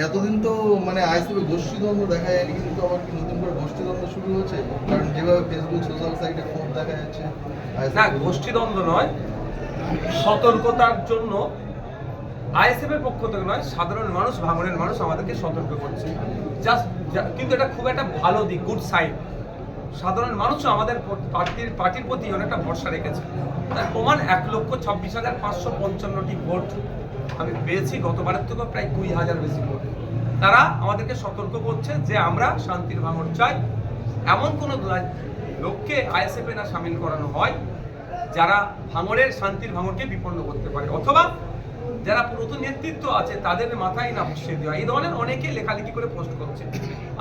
এতদিন তো মানে আইএসএফে গোষ্ঠীদ্বন্দ্ব দেখা যায়নি, কিন্তু আবার কি নতুন করে গোষ্ঠীদ্বন্দ্ব শুরু হয়েছে? কারণ যেভাবে ফেসবুক সোশ্যাল সাইটে ক্ষোভ দেখা যাচ্ছে। না, গোষ্ঠীদ্বন্দ্ব নয়, সতর্কতার জন্য আইএসএফ এর পক্ষ থেকে নয়, সাধারণ মানুষ, ভাঙড়ের মানুষ আমাদেরকে সতর্ক করছে। জাস্ট কিন্তু এটা খুব একটা ভালো দিক, গুড সাইড। সাধারণ মানুষও আমাদের পার্টির প্রতি অনেকটা ভরসা রেখেছে। তার প্রমাণ 1,26,555টি ভোট আমি পেয়েছি, গতবারের থেকে প্রায় 20,000 বেশি ভোট। তারা আমাদেরকে সতর্ক করছে যে আমরা শান্তির ভাঙড় চাই। এমন কোনো লোককে আইএসএফ এ না সামিল করানো হয় যারা ভাঙড়ের শান্তির ভাঙড়কে বিপন্ন করতে পারে, অথবা যারা পুরাতন নেতৃত্ব আছে তাদের মাথায় না বসিয়ে দেওয়া। এই ধরনের অনেকে লেখালেখি করে পোস্ট করছে।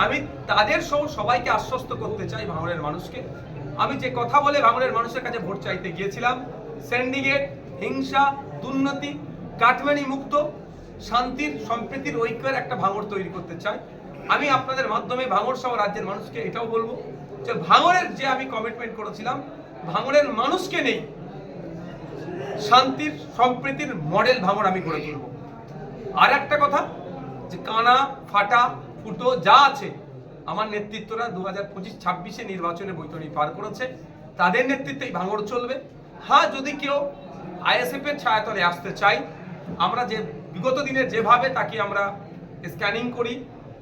আমি তাদের সহ সবাইকে আশ্বস্ত করতে চাই, ভাঙড়ের মানুষকে। আমি যে কথা বলে ভাঙড়ের মানুষের কাছে ভোট চাইতে গিয়েছিলাম, সিন্ডিকেট, হিংসা, দুর্নীতি, কাটমানি মুক্ত, শান্তির, সম্প্রীতির, ঐক্যের একটা ভাঙড় তৈরি করতে চাই। আমি আপনাদের মাধ্যমে ভাঙড় সহ রাজ্যের মানুষকে এটাও বলবো যে ভাঙড়ের যে আমি কমিটমেন্ট করেছিলাম, ভাঙড়ের মানুষকে নেই শান্তির, সম্প্রীতির মডেল ভাঙড় আমি গড়ে তুলব। আর একটা কথা, যে কানা, ফাটা, ফুটো যা আছে, আমার নেতৃত্বরা 2025-26 নির্বাচনে বৈতরণী পার করেছে, তাদের নেতৃত্বেই ভাঙড় চলবে। হ্যাঁ, যদি কেউ আইএসএফ এর ছায়াতলে আসতে চাই, আমরা যে বিগত দিনে যেভাবে তাকে আমরা স্ক্যানিং করি,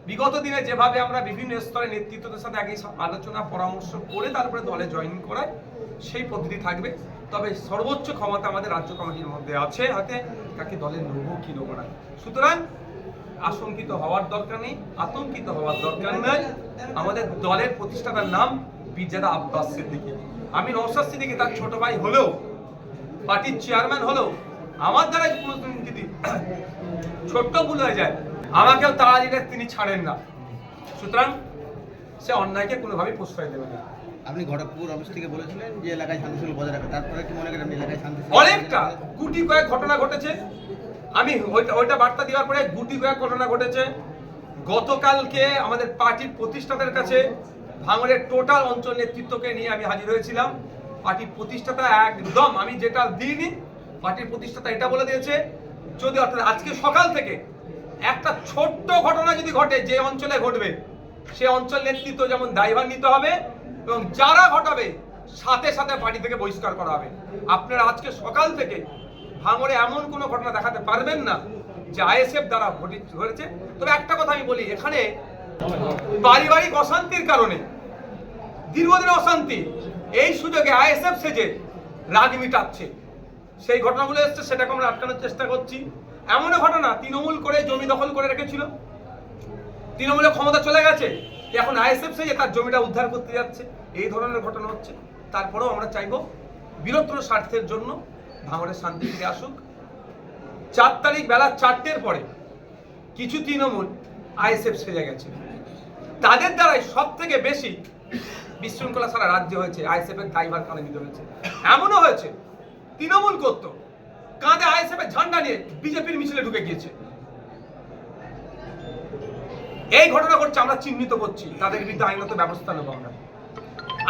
বিগত দিনে যেভাবে আমরা বিভিন্ন স্তরে নেতৃত্বদের সাথে আগে আলোচনা পরামর্শ করে তারপরে দলে জয়েন করাই, সেই পদ্ধতি থাকবে। তবে সর্বোচ্চ ক্ষমতা আমাদের রাজ্য কমিটির মধ্যে আছে হাতে, তাকে দলে নেবো কি নেবো না। সুতরাং আশঙ্কিত হওয়ার দরকার নেই, আতঙ্কিত হওয়ার দরকার নেই। আমাদের দলের প্রতিষ্ঠাতার নাম পিরজাদা আব্বাস সিদ্দিকী। আমি নওশাদ সিদ্দিকী তার ছোট ভাই হলেও, পার্টির চেয়ারম্যান হলেও, আমার দ্বারা যদি ছোট্ট ভুল হয়ে যায়, আমাকেও তাড়া দিলে তিনি ছাড়েন না। সুতরাং সে অন্যায়কে কোনোভাবেই প্রশ্রয় দেবে না। আপনি ঘটকপুর অফিস থেকে বলেছিলেন যে এলাকায় শান্তিশৃঙ্খলা বজায় রাখবে, তারপরে কি মনে করেন আপনি এলাকায় শান্তি? অনেকটা গুটি কয়েক ঘটনা ঘটেছে। আমি ওইটা বার্তা দেওয়ার পরে গুটি কয়েক ঘটনা ঘটেছে। গতকালকে আমাদের পার্টির প্রতিষ্ঠাতার কাছে ভাঙড়ের টোটাল অঞ্চল নেতৃত্বকে নিয়ে আমি হাজির হয়েছিলাম। পার্টির প্রতিষ্ঠাতা একদম, আমি যেটা দিইনি, পার্টির প্রতিষ্ঠাতা এটা বলে দিয়েছে, যদি অর্থাৎ আজকে সকাল থেকে একটা ছোট্ট ঘটনা যদি ঘটে, যে অঞ্চলে ঘটবে সে অঞ্চল নেতৃত্ব যেমন দায়ভার নিতে হবে, এবং যারা ঘটাবে সাথে সাথে পার্টি থেকে বহিষ্কার করা হবে। আপনারা আজকে সকাল থেকে ভাঙড়ে এমন কোনো ঘটনা দেখাতে পারবেন না যে আইএসএফ দ্বারা ঘটেছে। তবে একটা কথা আমি বলি, এখানে পারিবারিক অশান্তির কারণে, দীর্ঘদিনের অশান্তি, এই সুযোগে আইএসএফ সেজে রাগ মিটাচ্ছে, সেই ঘটনাগুলো এসছে, সেটাকে আমরা আটকানোর চেষ্টা করছি। এমনও ঘটনা, তৃণমূল করে জমি দখল করে রেখেছিল, তৃণমূলের ক্ষমতা চলে গেছে, এখন আইএসএফ সেজে তার জমিটা উদ্ধার করতে যাচ্ছে, এই ধরনের ঘটনা হচ্ছে। তারপরেও আমরা চাইব বৃহত্তর স্বার্থের জন্য ভাঙড়ের শান্তি ফিরে আসুক। 4 তারিখ বেলা 4টের পরে কিছু তৃণমূল আইএসএফ সেজে গেছে, তাদের দ্বারাই সব থেকে বেশি বিশৃঙ্খলা সারা রাজ্যে হয়েছে, আইএসএফ এর দায়ভার কাঁধে নিতে হয়েছে। এমনও হয়েছে তৃণমূল করতো কাঁধে আইএসএফ এর ঝান্ডা নিয়ে বিজেপির মিছিলে ঢুকে গিয়েছে। এই ঘটনা ঘটছে, আমরা চিহ্নিত করছি, তাদের বিরুদ্ধে আইনত ব্যবস্থা নেবো আমরা।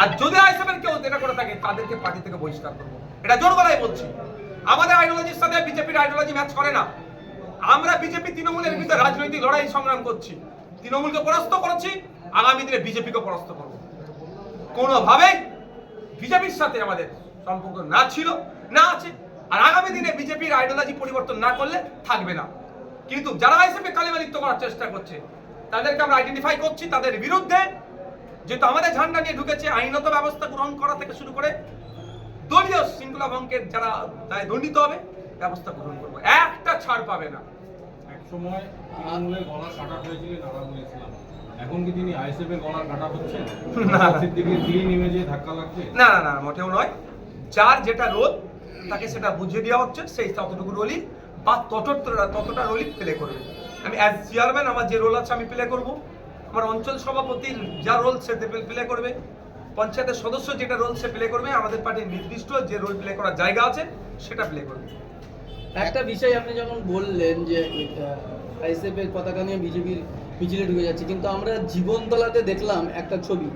আর যদি আইএসএফ এর কেউ এটা করে থাকে, তাদেরকে পার্টি থেকে বহিষ্কার করবো, এটা জোর গলায় বলছি। আমাদের আইডিওলজির সাথে বিজেপির আইডিওলজি ম্যাচ করে না। আমরা বিজেপি তৃণমূলের বিরুদ্ধে রাজনৈতিক লড়াই সংগ্রাম করছি, তৃণমূলকে পরাস্ত করেছি, আগামী দিনে বিজেপিকে পরাস্ত করবো। কোনোভাবেই বিজেপির সাথে আমাদের সম্পর্ক না ছিল, না আছে, আর আগামী দিনে বিজেপির আইডিওলজি পরিবর্তন না করলে থাকবে না। কিন্তু যারা আইএসএফ কে কালিমালিপ্ত করার চেষ্টা করছে, তাদেরকে আমরা আইডেন্টিফাই করছি, তাদের বিরুদ্ধে যেহেতু আমাদের ঝান্ডা নিয়ে ঢুকেছে, আইনত ব্যবস্থা গ্রহণ করা থেকে শুরু করে দলীয় শৃঙ্খলা ভঙ্গের যারা দায় দণ্ডিত হবে, ব্যবস্থা গ্রহণ করবো, একটা ছাড় পাবে না। এক সময় তৃণমূলের গলার কাটা হয়েছিল নারায়ণ ইসলাম, এখন কি তিনি আইএসএফ এর গলার কাটা হচ্ছেন? না, সিদ্দিকীর দিকে নেমে যে ধাক্কা লাগছে? না না না, মোটেও নয়। যার যেটা রোল তাকে সেটা বুঝিয়ে দেওয়া হচ্ছে, সেই ততটুকু রোলই বা ততটা রোলই প্লে করবে। আমি অ্যাজ চেয়ারম্যান আমার যে রোল আছে আমি প্লে করব, আমার অঞ্চল সভাপতির যা রোল সে প্লে করবে, পঞ্চায়েতের সদস্য যেটা রোল সে প্লে করবে, আমাদের পার্টির নির্দিষ্ট যে রোল প্লে করার জায়গা আছে সেটা প্লে করবে। একটা বিষয় আপনি যখন বললেন যে আইএসএফ এর পতাকা নিয়ে বিজেপির মিছিলে ঢুকে যাচ্ছে, কিন্তু আমরা জীবনতলাতে দেখলাম একটা ছবি,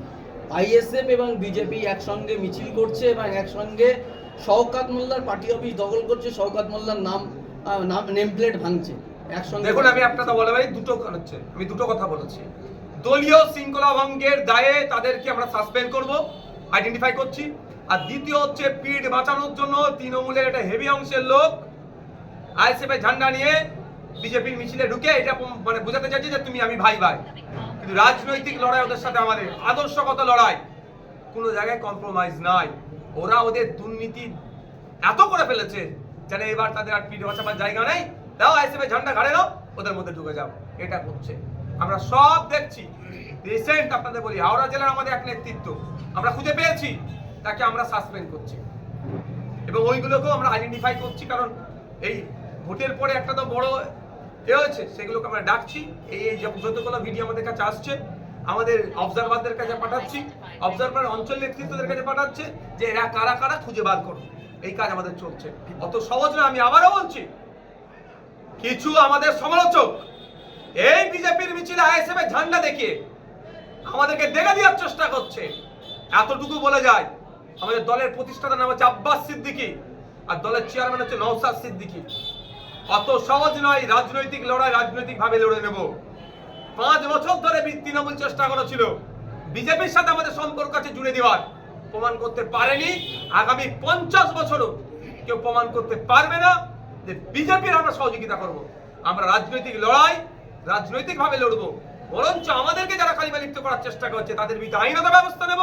আইএসএফ এবং বিজেপি একসঙ্গে মিছিল করছে এবং একসঙ্গে শওকত মোল্লার পার্টি অফিস দখল করছে, শওকত মোল্লার নেম প্লেট ভাঙছে। একসঙ্গে দেখুন আমি একটা কথা বলে ভাই, আমি দুটো কথা বলেছি। দলীয় শৃঙ্খলা ভঙ্গের দায়ে তাদেরকে আমরা সাসপেন্ড করব, আইডেন্টিফাই করছি। আর দ্বিতীয় হচ্ছে পিঠ বাঁচানোর জন্য তৃণমূলের একটা হেভি অংশের লোক আইএসএফ এর ঝান্ডা নিয়ে বিজেপির মিছিলে ঢুকে এটা মানে বোঝাতে চাইছে যে তুমি আমি ভাই ভাই। কিন্তু রাজনৈতিক লড়াই ওদের সাথে আমাদের আদর্শগত লড়াই, কোনো জায়গায় কম্প্রোমাইজ নাই। ওরা ওদের দুর্নীতি এত করে ফেলেছে যেন এবার তাদের আর পিঠ বাঁচাবার জায়গা নেই। দাও আইএসএফ এর ঝান্ডা ঘাড়ে নাও, ওদের মধ্যে ঢুকে যাও, এটা করছে। আমরা সব দেখছি। রিসেন্ট আপনাদের বলি, হাওড়া জেলার আমাদের এক নেতৃত্ব আমরা খুঁজে পেয়েছি, তাকে আমরা সাসপেন্ড করছি এবং ওইগুলোকেও আমরা আইডেন্টিফাই করছি। কারণ এই ভোটের পরে একটা তো বড় হয়েছে, সেগুলোকে আমরা ডাকছি। এই যতগুলো ভিডিও আমাদের কাছে আসছে, আমাদের অবজারভারদের কাছে পাঠাচ্ছি, অবজারভার অঞ্চল নেতৃত্বদের কাছে পাঠাচ্ছে যে এরা কারা কারা খুঁজে বার করো। এই কাজ আমাদের চলছে, অত সহজ না। আমি আবারও বলছি, কিছু আমাদের সমালোচক এই বিজেপির মিছিলে আইএসএফ এর ঝান্ডা দেখিয়ে আমাদেরকে দেখা দেওয়ার চেষ্টা করছে। এতটুকু বলে যায়, আমাদের দলের প্রতিষ্ঠাতার নাম হচ্ছে আব্বাস সিদ্দিকী আর দলের চেয়ারম্যান হচ্ছে নওশাদ সিদ্দিকী। অত সহজ নয় রাজনৈতিক লড়াই, রাজনৈতিক ভাবে লড়ে নেব। 5 বছর ধরে তৃণমূল চেষ্টা করেছিল বিজেপির সাথে আমাদের সম্পর্ক আছে জুড়ে দেওয়ার, প্রমাণ করতে পারেনি। আগামী 50 বছরও কেউ প্রমাণ করতে পারবে না যে বিজেপির আমরা সহযোগিতা করব। আমরা রাজনৈতিক লড়াই রাজনৈতিক ভাবে লড়বো, বরঞ্চ আমাদেরকে যারা কালিমা লিপ্ত করার চেষ্টা করছে তাদের বিরুদ্ধে আইনত ব্যবস্থা নেব,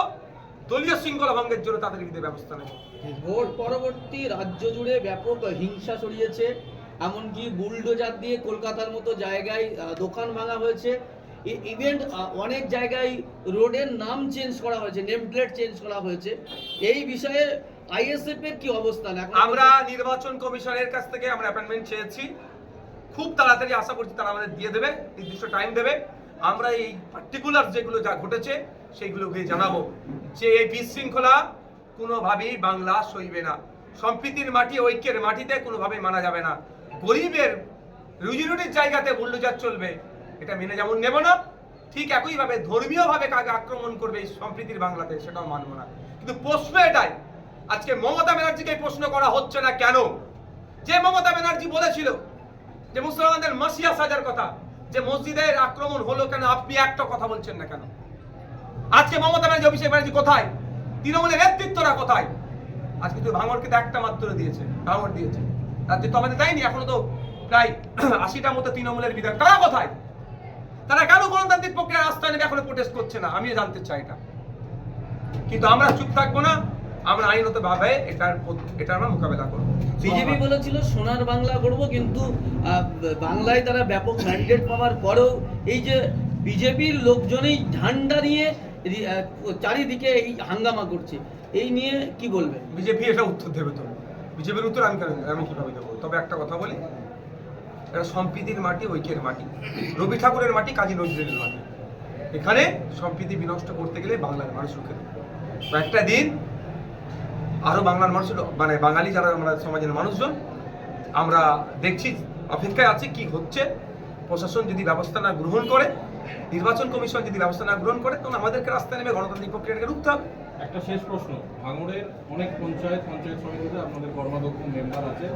দলীয় শৃঙ্খলা ভঙ্গের জন্য তাদের বিরুদ্ধে ব্যবস্থা নেব। ভোট পরবর্তী রাজ্য জুড়ে ব্যাপক হিংসা ছড়িয়েছে, এমনকি বুলডোজার দিয়ে কলকাতার মতো জায়গায় দোকান ভাঙা হয়েছে। ইভেন্ট অনেক জায়গায় রোডের নাম চেঞ্জ করা হয়েছে, নেম প্লেট চেঞ্জ করা হয়েছে। এই বিষয়ে আইএসএফ এর কি অবস্থান? আমরা নির্বাচন কমিশনের কাছ থেকে আমরা অ্যাপয়েন্টমেন্ট চেয়েছি, খুব তাড়াতাড়ি আশা করছি তারা আমাদের দিয়ে দেবে, নির্দিষ্ট টাইম দেবে। আমরা এই পার্টিকুলার যেগুলো যা ঘটেছে সেইগুলোকে জানাবো যে এই বিশৃঙ্খলা কোনোভাবেই বাংলা সইবে না। সম্প্রীতির মাটি, ঐক্যের মাটিতে কোনোভাবেই মানা যাবে না। গরিবের রুজিরুটির জায়গাতে বুলডোজার চলবে, এটা মেনে যেমন নেব না, ঠিক একইভাবে ধর্মীয়ভাবে কাকে আক্রমণ করবে এই সম্প্রীতির বাংলাতে, সেটাও মানব না। কিন্তু প্রশ্ন এটাই, আজকে মমতা ব্যানার্জিকে প্রশ্ন করা হচ্ছে না কেন? যে মমতা ব্যানার্জি বলেছিল যে মুসলমানদের মাসিয়া সাজার কথা, যে মসজিদের আক্রমণ হলো কেন, আপনি একটা কথা বলছেন না কেন? আজকে মমতা ব্যানার্জি, অভিষেক ব্যানার্জি কোথায়? তৃণমূলের নেতৃত্বরা কোথায়? আজকে তো ভাঙড়কে তো একটা মাত্র দিয়েছে, ভাঙড় দিয়েছে, রাজ্যে তো আমাদের দেয়নি। এখনো তো প্রায় 80টার মতো তৃণমূলের বিধায়ক, তারা কোথায়? তারা কেন গণতান্ত্রিক প্রক্রিয়ার আস্থা নেবে এখনো প্রোটেস্ট করছে না? আমিও জানতে চাই এটা। কিন্তু আমরা চুপ থাকবো না, আমরা আইনত ভাবে এটা আমরা মোকাবেলা করবো। বিজেপি বলেছিল সোনার বাংলা করব, কিন্তু বাংলায় তারা ব্যাপক ম্যান্ডেট পাওয়ার পরেও এই যে বিজেপির লোকজনই ঝান্ডা নিয়ে চারিদিকে এই হাঙ্গামা করছে, এই নিয়ে কি বলবেন? বিজেপি এটা উত্তর দেবে তো, বিজেপির উত্তর আমি কিভাবে দেবো? তবে একটা কথা বলি, এটা সম্প্রীতির মাটি, ঐক্যের মাটি, রবি ঠাকুরের মাটি, কাজী নজরুলের মাটি। এখানে সম্প্রীতি বিনষ্ট করতে গেলে বাংলার মানুষ রুখে দেবে। একটা দিন আরো বাংলার মানুষ, মানে বাঙালি যারা আমরা সমাজের মানুষজন, আমরা দেখছি, অপেক্ষায় আছে কি হচ্ছে। প্রশাসন যদি ব্যবস্থা না গ্রহণ করে, নির্বাচন কমিশন যদি ব্যবস্থা না গ্রহণ করে, তখন আমাদেরকে রাস্তায় নেমে গণতান্ত্রিক প্রক্রিয়াকে রুখতে হবে। একটা শেষ প্রশ্ন, ভাঙড়ের অনেক পঞ্চায়েত সমিতিতে আপনাদের কর্মাধ্যক্ষ মেম্বার আছে,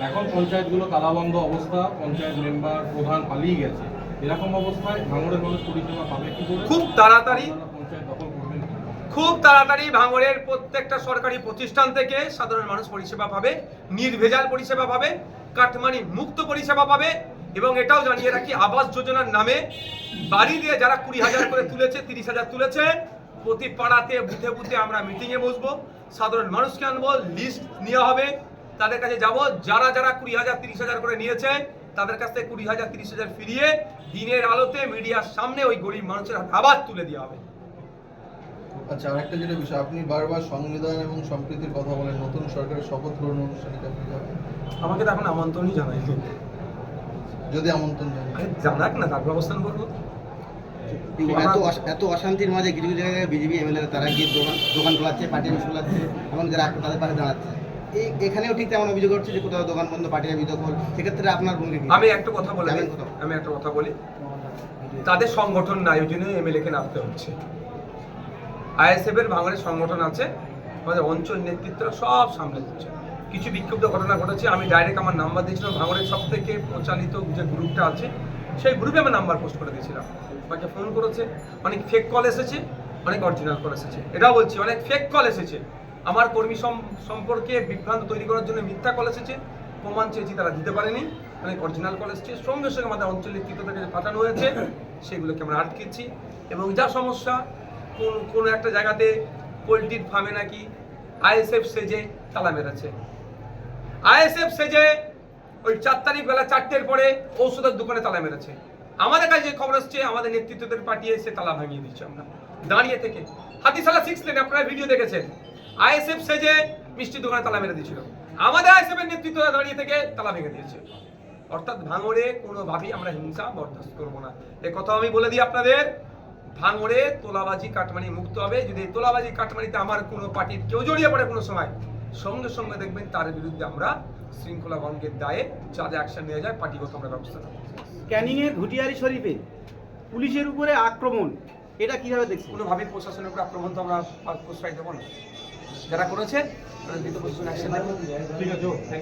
এখন পঞ্চায়েতগুলো তালাবন্ধ অবস্থা, পঞ্চায়েত মেম্বার প্রধান পালিয়ে গেছে, এরকম অবস্থায় ভাঙড়ের মানুষ পরিষেবা পাবে কি করে? খুব তাড়াতাড়ি পঞ্চায়েত দখল করবেন, খুব তাড়াতাড়ি ভাঙড়ের প্রত্যেকটা সরকারি প্রতিষ্ঠান থেকে সাধারণ মানুষ পরিষেবা পাবে, নির্ভেজাল পরিষেবা পাবে, কাটমানি মুক্ত পরিষেবা পাবে। এবং এটাও জানিয়ে রাখি, আবাস যোজনার নামে বাড়ি দিয়ে যারা 20,000 করে তুলেছে, 30,000 তুলেছে, প্রতি পাড়াতে বুথে বুথে আমরা মিটিংয়ে বসবো, সাধারণ মানুষকে আনবো, লিস্ট নেওয়া হবে, তাদের কাছে যাব, যারা যারা 20,000 30,000 করে নিয়েছে তাদের কাছ থেকে 20,000 30,000 ফিরিয়ে দিনের আলোতে মিডিয়ার সামনে ওই গরিব মানুষের হাতে আবার তুলে দেওয়া হবে। আচ্ছা, আরেকটা যেটা বিষয়, আপনি বারবার সংবিধান এবং সম্প্রীতির কথা বলেন, নতুন সরকারের শপথ গ্রহণ অনুষ্ঠানে আপনি যাবেন? আমাকে তো এখন আমন্ত্রণই জানাইনি। যদি আমন্ত্রণ জানেন, জানাক না, তার ব্যবস্থান করবো। এত অশান্তির মাঝে কিছু কিছু জায়গায় বিজেপি এমএলএ তারা গিয়ে দোকান খোলাচ্ছে, পার্টি অফিস খোলাচ্ছে এবং যারা তাদের পাশে দাঁড়াচ্ছে, এখানেও ঠিক তেমন অভিযোগ হচ্ছে যে কোথাও দোকান বন্ধ, পার্টি অফিস দখল, সেক্ষেত্রে আপনার ভূমিকা কি? আমি একটা কথা বলি, তাদের সংগঠন নাই, ওই জন্য এমএলএ কে নামতে হচ্ছে। আইএসএফ এর ভাঙড়ের সংগঠন আছে, আমাদের অঞ্চল নেতৃত্বরা সব সামলে দিচ্ছে। কিছু বিক্ষুব্ধ ঘটনা ঘটেছে। আমি ডাইরেক্ট আমার নাম্বার দিয়েছিলাম, ভাঙড়ের সব থেকে প্রচালিত যে গ্রুপটা আছে সেই গ্রুপে আমার নাম্বার পোস্ট করে দিয়েছিলাম। আমাকে ফোন করেছে, অনেক ফেক কল এসেছে, অনেক অরিজিনাল কল এসেছে। এটাও বলছি, অনেক ফেক কল এসেছে, আমার কর্মী সম্পর্কে বিভ্রান্ত তৈরি করার জন্য মিথ্যা কল এসেছে, প্রমাণ চেয়েছি তারা দিতে পারেনি। অনেক অরিজিনাল কল এসেছে, সঙ্গে সঙ্গে আমাদের অঞ্চলের নেতৃত্ব থেকে পাঠানো হয়েছে, সেগুলোকে আমরা আটকেছি। এবং যা সমস্যা, কোন একটা জায়গাতে পোলট্রির ফার্মে নাকি আইএসএফ সেজে তালা মেরেছে, আইএসএফ সেজে ওই 4 তারিখ বেলা 4টের পরে ঔষধের দোকানে তালা মেরেছে। আমাদের কাছে যে খবর আসছে, আমাদের নেতৃত্বদের পাঠিয়ে এসে তালা ভাঙিয়ে দিচ্ছে। আমরা দাঁড়িয়ে থেকে হাতিশালা 6 লেনে আপনারা ভিডিও দেখেছেন, আইএসএফ সেজে মিষ্টি দোকানে তালা মেরে দিয়েছিল, আমাদের আইএসএফ এর নেতৃত্বরা দাঁড়িয়ে থেকে তালা ভেঙে দিয়েছে। অর্থাৎ ভাঙড়ে কোনোভাবেই আমরা হিংসা বরদাস্ত করবো না, এ কথা আমি বলে দিই আপনাদের। ভাঙড়ে তোলাবাজি কাটমানি মুক্ত হবে। যদি এই তোলাবাজি কাটমানিতে আমার কোনো পার্টির কেউ জড়িয়ে পড়ে কোনো সময়, সঙ্গে সঙ্গে দেখবেন তার বিরুদ্ধে আমরা শৃঙ্খলা ভঙ্গের দায়ে যা যা অ্যাকশন নেওয়া যায় পার্টিগত আমরা ব্যবস্থা নেব। ক্যানিংয়ের ঘুটিয়ারি শরীফে পুলিশের উপরে আক্রমণ, এটা কিভাবে দেখছেন? কোনোভাবে প্রশাসনের উপর আক্রমণ তো আমরা প্রশ্রয় দেবো না, যারা করেছে তাদের বিরুদ্ধে প্রশাসন অ্যাকশন নেব। ঠিক আছে।